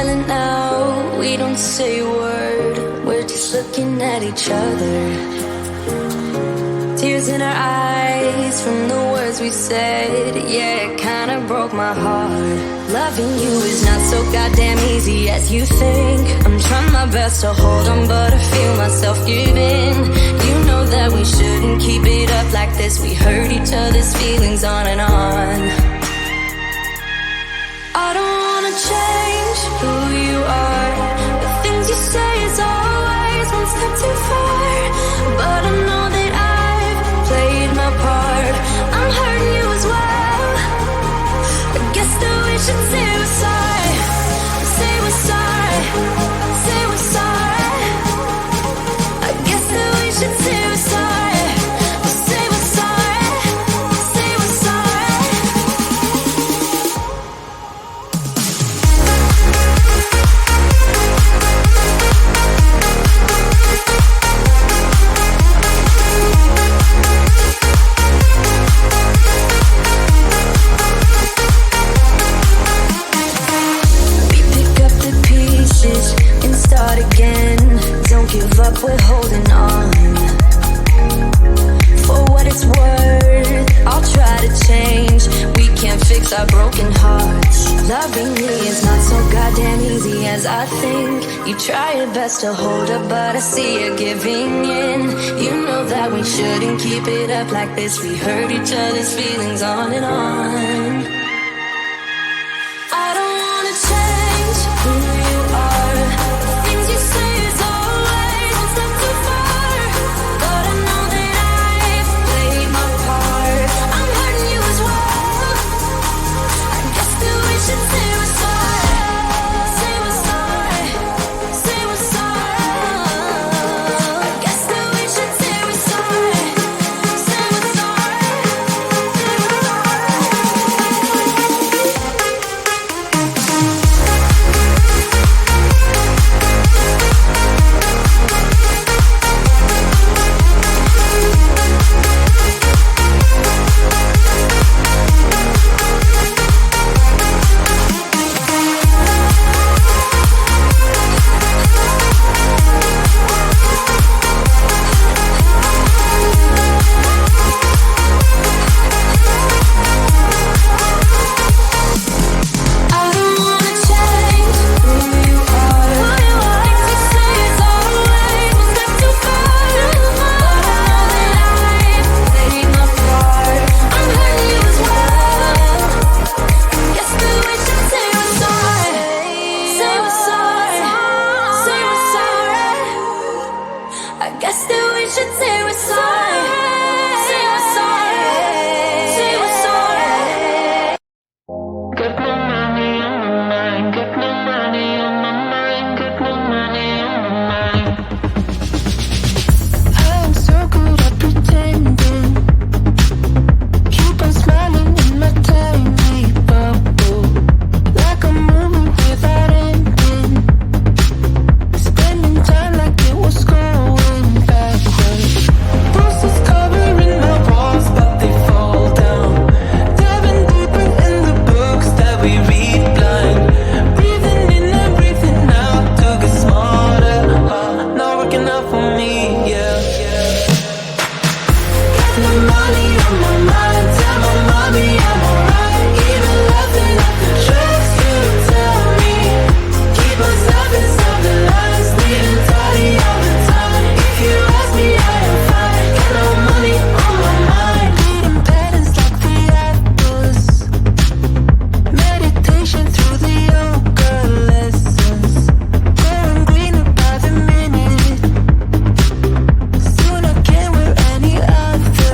silent now, we don't say a word. We're just looking at each other. Tears in our eyes from the words we said. Yeah, it kinda broke my heart. Loving you is not so goddamn easy as you think. I'm trying my best to hold on, but I feel myself giving. You know that we shouldn't keep it up like this. We hurt each other's feelings on and on. I don't wanna change who you are. The things you say is always one step too far. But I know that I've played my part. I'm hurting you as well. I guess that we should say we're sorry. Say we're sorry. Say we're sorry. I guess that we should say we're sorry. Say we're sorry. Say we're sorry. Start again, don't give up, we're holding on. For what it's worth, I'll try to change. We can't fix our broken hearts. Loving me is not so goddamn easy as I think. You try your best to hold up, but I see you giving in. You know that we shouldn't keep it up like this. We hurt each other's feelings on and on. I don't wanna change who you are. You say is always one step too far. But I know that I've played my part. I'm hurting you as well. I guess that we should say we're sorry. Say we're sorry. Say we're sorry. I guess that we should say we're sorry. Say we're sorry. Say we're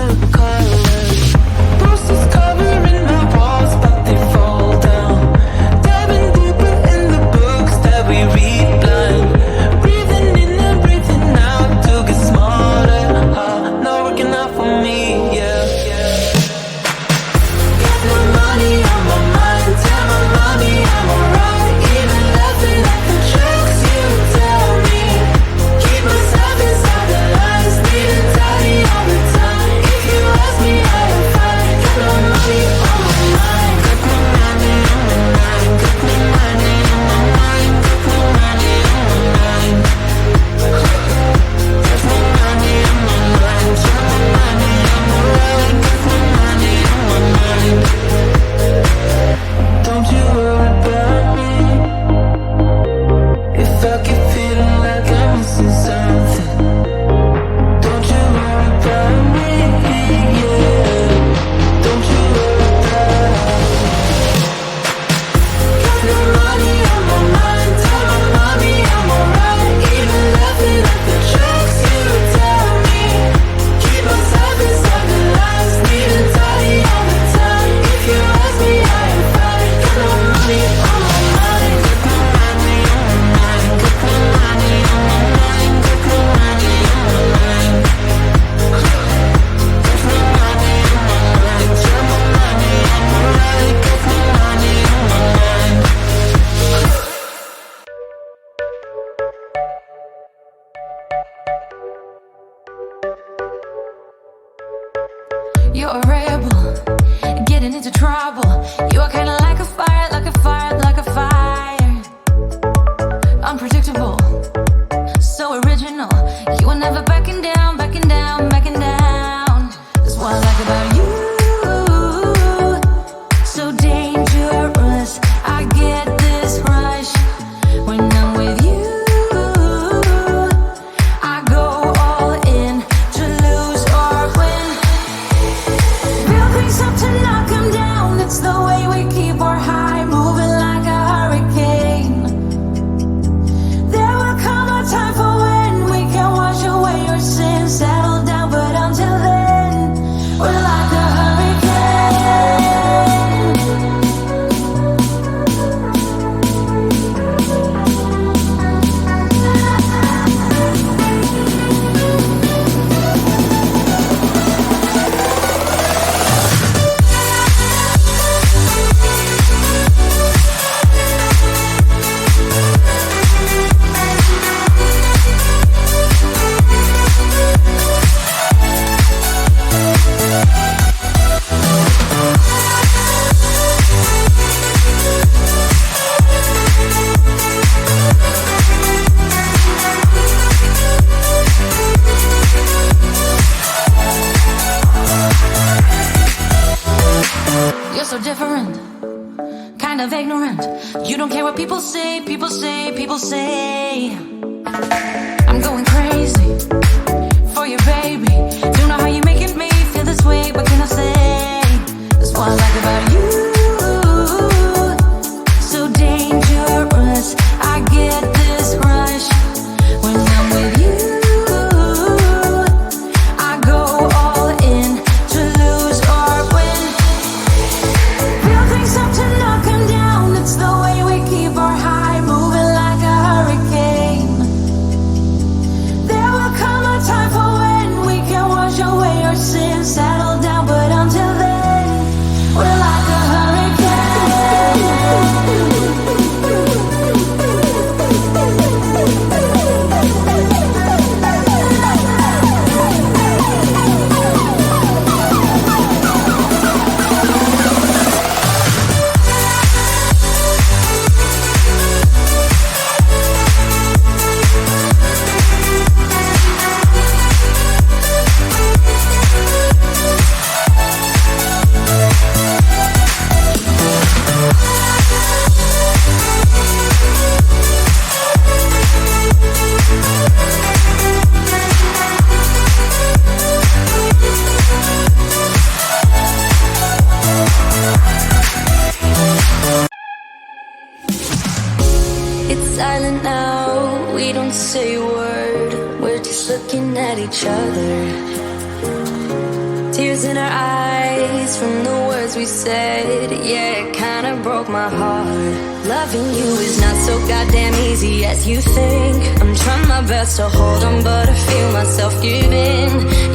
the you're a rebel, getting into trouble. You are kinda like a fire, like a fire, like a fire. Unpredictable, so original. You are never backing down, backing down, backing down. That's what I like about you. So dangerous, I get this rush when I'm with you. I go all in to lose or win. Real things up to knock 'em down. It's the way we keep our high, moving like a hurricane. There will come a time for when we can wash away your sins, settle down, but until then, we're like a hurricane. You're so different, kind of ignorant. You don't care what people say, people say, people say. I'm going crazy for you, baby. Don't know how you're making me feel this way. What can I say? That's what I like about you. So dangerous, I get this rush when I'm with you. I go all in to lose or win. Real things up to knock 'em down. It's the way we keep our high, moving like a hurricane. There will come a time for when we can wash away our sins, settle down, but until then, we're like a It's silent now, we don't say a word. We're just looking at each other. Tears in our eyes from the words we said. Yeah, it kinda broke my heart. Loving you is not so goddamn easy as you think. I'm trying my best to hold on, but I feel myself giving.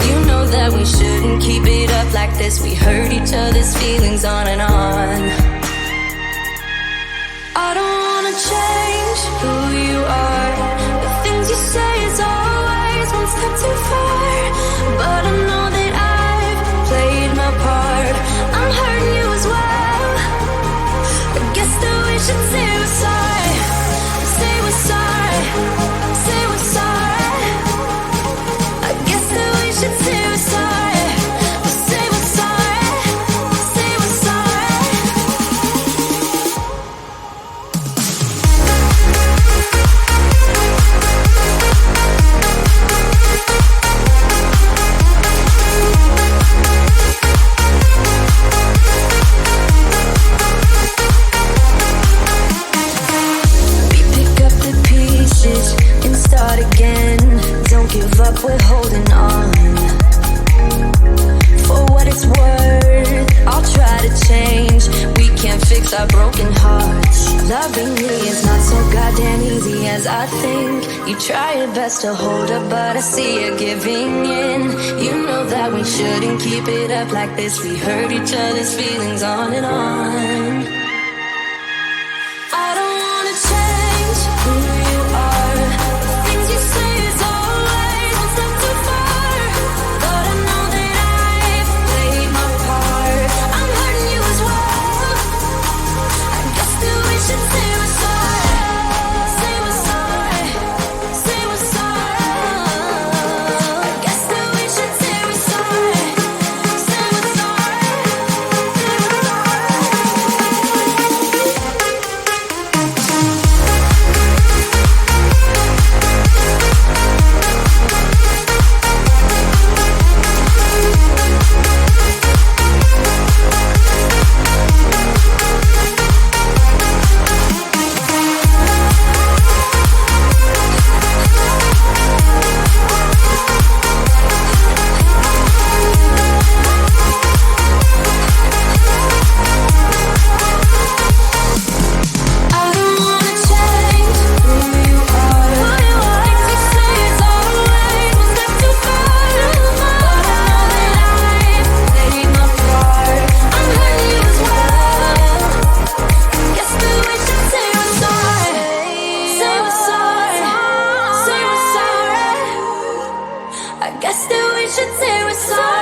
You know that we shouldn't keep it up like this. We hurt each other's feelings on and on. I don't wanna change who you are. The things you say is always one step too far. But I know that I've played my part. I'm hurting you as well. I guess that we should say we're sorry. Say we're sorry. Say we're sorry. I guess that we should say we're sorry. Say we're sorry. Say we're sorry. We pick up the pieces and start again. Don't give up, we're holding on. For what it's worth, I'll try to change. We can't fix our broken hearts. Loving me is not so goddamn easy as I think. You try your best to hold up, but I see you giving in. You know that we shouldn't keep it up like this. We hurt each other's feelings on and on. I don't wanna change who you are. The things you say is always one step too far. But I know that I've played my Guess that we should say we're sorry.